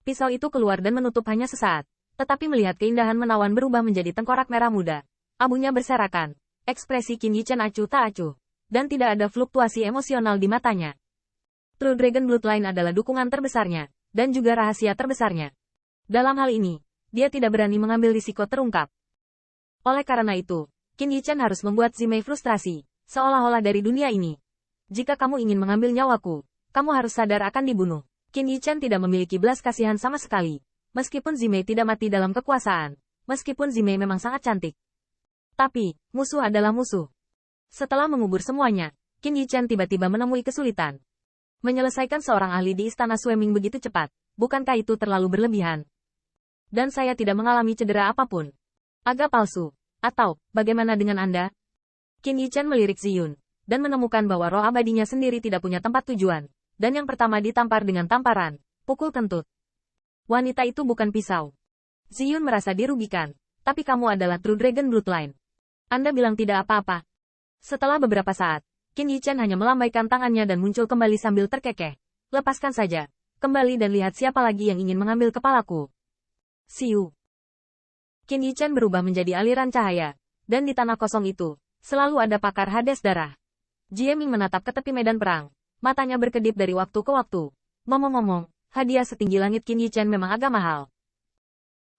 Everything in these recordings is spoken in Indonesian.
Pisau itu keluar dan menutup hanya sesaat. Tetapi melihat keindahan menawan berubah menjadi tengkorak merah muda. Abunya berserakan. Ekspresi Qin Yichen acuh tak acuh. Dan tidak ada fluktuasi emosional di matanya. True Dragon Bloodline adalah dukungan terbesarnya. Dan juga rahasia terbesarnya. Dalam hal ini, dia tidak berani mengambil risiko terungkap. Oleh karena itu, Qin Yichen harus membuat Zimei frustrasi. Seolah-olah dari dunia ini. Jika kamu ingin mengambil nyawaku, kamu harus sadar akan dibunuh. Qin Yichen tidak memiliki belas kasihan sama sekali. Meskipun Zimei tidak mati dalam kekuasaan. Meskipun Zimei memang sangat cantik. Tapi, musuh adalah musuh. Setelah mengubur semuanya, Qin Yichen tiba-tiba menemui kesulitan. Menyelesaikan seorang ahli di istana Sueming begitu cepat, bukankah itu terlalu berlebihan? Dan saya tidak mengalami cedera apapun. Agak palsu. Atau, bagaimana dengan Anda? Qin Yichen melirik Ziyun, dan menemukan bahwa roh abadinya sendiri tidak punya tempat tujuan, dan yang pertama ditampar dengan tamparan, pukul kentut. Wanita itu bukan pisau. Ziyun merasa dirugikan, tapi kamu adalah True Dragon Bloodline. Anda bilang tidak apa-apa. Setelah beberapa saat, Qin Yichen hanya melambaikan tangannya dan muncul kembali sambil terkekeh. Lepaskan saja, kembali dan lihat siapa lagi yang ingin mengambil kepalaku. Siu. Qin Yichen berubah menjadi aliran cahaya, dan di tanah kosong itu, selalu ada pakar Hades darah. Jie Ming menatap ke tepi medan perang. Matanya berkedip dari waktu ke waktu. Ngomong-ngomong, hadiah setinggi langit Qin Yichen memang agak mahal.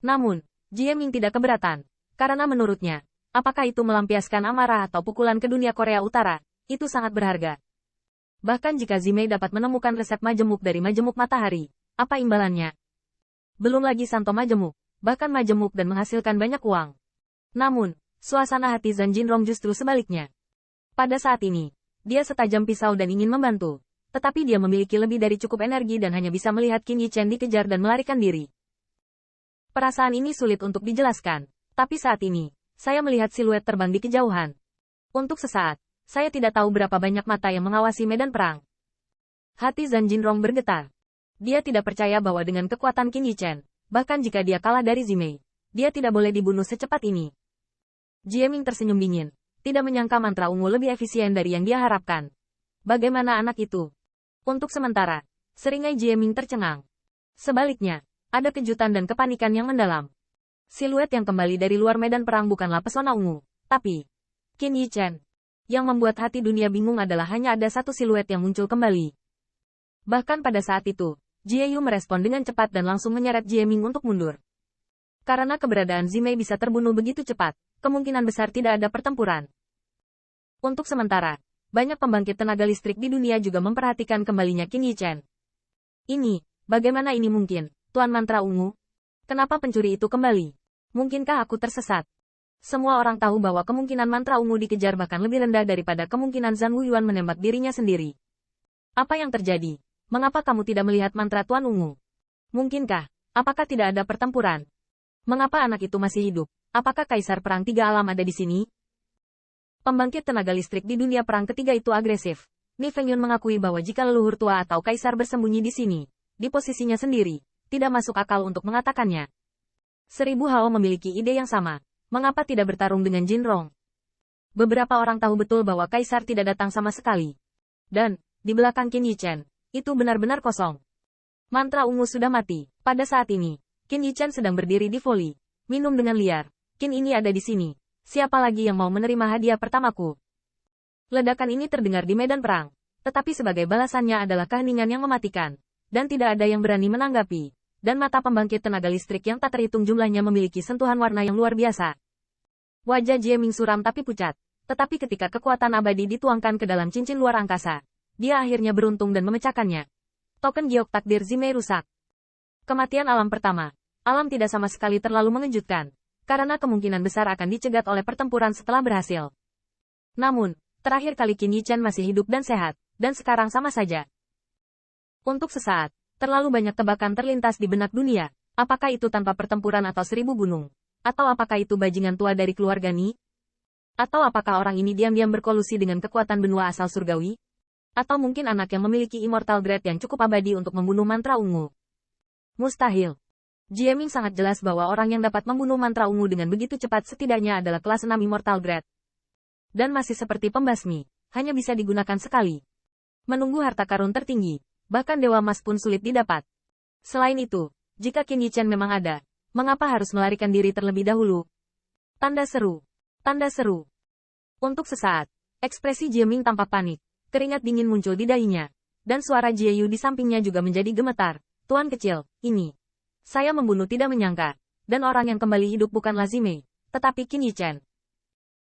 Namun, Jie Ming tidak keberatan. Karena menurutnya, apakah itu melampiaskan amarah atau pukulan ke dunia Korea Utara, itu sangat berharga. Bahkan jika Zimei dapat menemukan resep majemuk dari majemuk matahari, apa imbalannya? Belum lagi santo majemuk, bahkan majemuk dan menghasilkan banyak uang. Namun, suasana hati Zhan Jinrong justru sebaliknya. Pada saat ini, dia setajam pisau dan ingin membantu. Tetapi dia memiliki lebih dari cukup energi dan hanya bisa melihat Qin Yichen dikejar dan melarikan diri. Perasaan ini sulit untuk dijelaskan. Tapi saat ini, saya melihat siluet terbang di kejauhan. Untuk sesaat, saya tidak tahu berapa banyak mata yang mengawasi medan perang. Hati Zhan Jinrong bergetar. Dia tidak percaya bahwa dengan kekuatan Qin Yichen, bahkan jika dia kalah dari Zimei, dia tidak boleh dibunuh secepat ini. Jie Ming tersenyum dingin. Tidak menyangka mantra ungu lebih efisien dari yang dia harapkan. Bagaimana anak itu? Untuk sementara, seringai Jie Ming tercengang. Sebaliknya, ada kejutan dan kepanikan yang mendalam. Siluet yang kembali dari luar medan perang bukanlah pesona ungu, tapi Qin Yichen. Yang membuat hati dunia bingung adalah hanya ada satu siluet yang muncul kembali. Bahkan pada saat itu, Jie Yu merespon dengan cepat dan langsung menyeret Jie Ming untuk mundur. Karena keberadaan Zimei bisa terbunuh begitu cepat, kemungkinan besar tidak ada pertempuran. Untuk sementara, banyak pembangkit tenaga listrik di dunia juga memperhatikan kembalinya Qin Yichen. Ini, bagaimana ini mungkin, Tuan Mantra Ungu? Kenapa pencuri itu kembali? Mungkinkah aku tersesat? Semua orang tahu bahwa kemungkinan mantra ungu dikejar bahkan lebih rendah daripada kemungkinan Zhan Wuyuan menembak dirinya sendiri. Apa yang terjadi? Mengapa kamu tidak melihat mantra Tuan Ungu? Mungkinkah? Apakah tidak ada pertempuran? Mengapa anak itu masih hidup? Apakah Kaisar Perang Tiga Alam ada di sini? Pembangkit tenaga listrik di dunia perang ketiga itu agresif. Ni Fengyun mengakui bahwa jika leluhur tua atau Kaisar bersembunyi di sini, di posisinya sendiri, tidak masuk akal untuk mengatakannya. 1000 Hao memiliki ide yang sama. Mengapa tidak bertarung dengan Jinrong? Beberapa orang tahu betul bahwa Kaisar tidak datang sama sekali. Dan, di belakang Qin Yichen, itu benar-benar kosong. Mantra ungu sudah mati. Pada saat ini, Qin Yichen sedang berdiri di voli. Minum dengan liar. Qin ini ada di sini. Siapa lagi yang mau menerima hadiah pertamaku? Ledakan ini terdengar di medan perang. Tetapi sebagai balasannya adalah keheningan yang mematikan. Dan tidak ada yang berani menanggapi. Dan mata pembangkit tenaga listrik yang tak terhitung jumlahnya memiliki sentuhan warna yang luar biasa. Wajah Jie Ming suram tapi pucat. Tetapi ketika kekuatan abadi dituangkan ke dalam cincin luar angkasa, dia akhirnya beruntung dan memecahkannya. Token giok takdir Zimei rusak. Kematian alam pertama. Alam tidak sama sekali terlalu mengejutkan. Karena kemungkinan besar akan dicegat oleh pertempuran setelah berhasil. Namun, terakhir kali Qin Yichen masih hidup dan sehat, dan sekarang sama saja. Untuk sesaat, terlalu banyak tebakan terlintas di benak dunia. Apakah itu tanpa pertempuran atau 1000 gunung? Atau apakah itu bajingan tua dari keluarga Ni? Atau apakah orang ini diam-diam berkolusi dengan kekuatan benua asal surgawi? Atau mungkin anak yang memiliki immortal grade yang cukup abadi untuk membunuh mantra ungu? Mustahil. Jie Ming sangat jelas bahwa orang yang dapat membunuh mantra ungu dengan begitu cepat setidaknya adalah kelas 6 immortal grade. Dan masih seperti pembasmi, hanya bisa digunakan sekali. Menunggu harta karun tertinggi. Bahkan Dewa Emas pun sulit didapat. Selain itu, Jika Qin Yichen memang ada, mengapa harus melarikan diri terlebih dahulu? Tanda seru. Tanda seru. Untuk sesaat, ekspresi Jie Ming tampak panik. Keringat dingin muncul di dahinya. Dan suara Jie Yu di sampingnya juga menjadi gemetar. Tuan kecil, ini. Saya membunuh tidak menyangka. Dan orang yang kembali hidup bukanlah Zimei, tetapi Qin Yichen.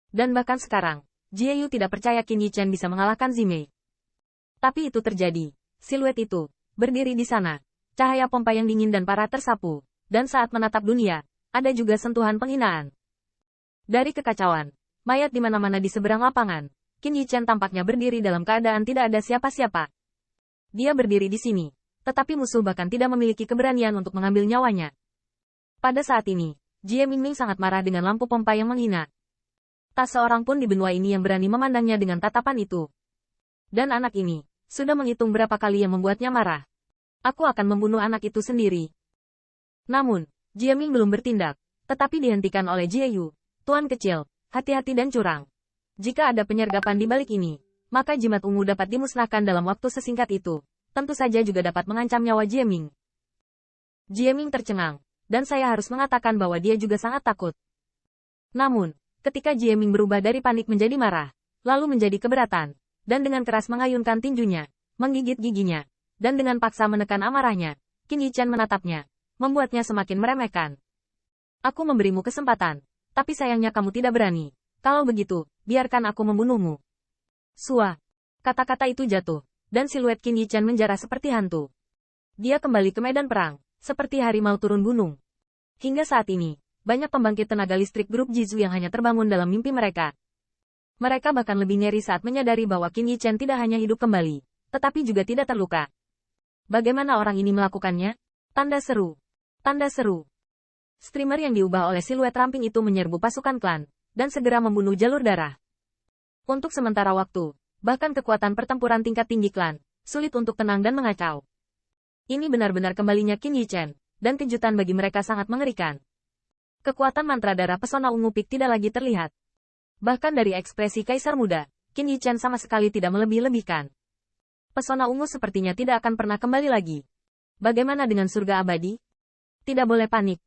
Dan bahkan sekarang, Jie Yu tidak percaya Qin Yichen bisa mengalahkan Zimei. Tapi itu terjadi. Siluet itu, berdiri di sana. Cahaya pompa yang dingin dan parah tersapu. Dan saat menatap dunia, ada juga sentuhan penghinaan. Dari kekacauan, mayat di mana-mana di seberang lapangan, Qin Yichen tampaknya berdiri dalam keadaan tidak ada siapa-siapa. Dia berdiri di sini, tetapi musuh bahkan tidak memiliki keberanian untuk mengambil nyawanya. Pada saat ini, Jie Mingming sangat marah dengan lampu pompa yang menghina. Tak seorang pun di benua ini yang berani memandangnya dengan tatapan itu. Dan anak ini, sudah menghitung berapa kali yang membuatnya marah. Aku akan membunuh anak itu sendiri. Namun, Jie Ming belum bertindak, tetapi dihentikan oleh Jie Yu. Tuan kecil, hati-hati dan curang. Jika ada penyergapan di balik ini, maka jimat ungu dapat dimusnahkan dalam waktu sesingkat itu. Tentu saja juga dapat mengancam nyawa Jie Ming. Jie Ming tercengang, dan saya harus mengatakan bahwa dia juga sangat takut. Namun, ketika Jie Ming berubah dari panik menjadi marah, lalu menjadi keberatan, dan dengan keras mengayunkan tinjunya, menggigit giginya, dan dengan paksa menekan amarahnya, Qin Yichen menatapnya, membuatnya semakin meremehkan. Aku memberimu kesempatan, tapi sayangnya kamu tidak berani. Kalau begitu, biarkan aku membunuhmu. Sua. Kata-kata itu jatuh, dan siluet Qin Yichen menjarah seperti hantu. Dia kembali ke medan perang, seperti harimau turun gunung. Hingga saat ini, banyak pembangkit tenaga listrik grup Jizu yang hanya terbangun dalam mimpi mereka. Mereka bahkan lebih ngeri saat menyadari bahwa Qin Yichen tidak hanya hidup kembali, tetapi juga tidak terluka. Bagaimana orang ini melakukannya? Tanda seru. Tanda seru. Streamer yang diubah oleh siluet ramping itu menyerbu pasukan klan, dan segera membunuh jalur darah. Untuk sementara waktu, bahkan kekuatan pertempuran tingkat tinggi klan, sulit untuk tenang dan mengacau. Ini benar-benar kembalinya Qin Yichen, dan kejutan bagi mereka sangat mengerikan. Kekuatan mantra darah pesona ungu pik tidak lagi terlihat. Bahkan dari ekspresi Kaisar Muda, Qin Yichen sama sekali tidak melebih-lebihkan. Pesona ungu sepertinya tidak akan pernah kembali lagi. Bagaimana dengan surga abadi? Tidak boleh panik.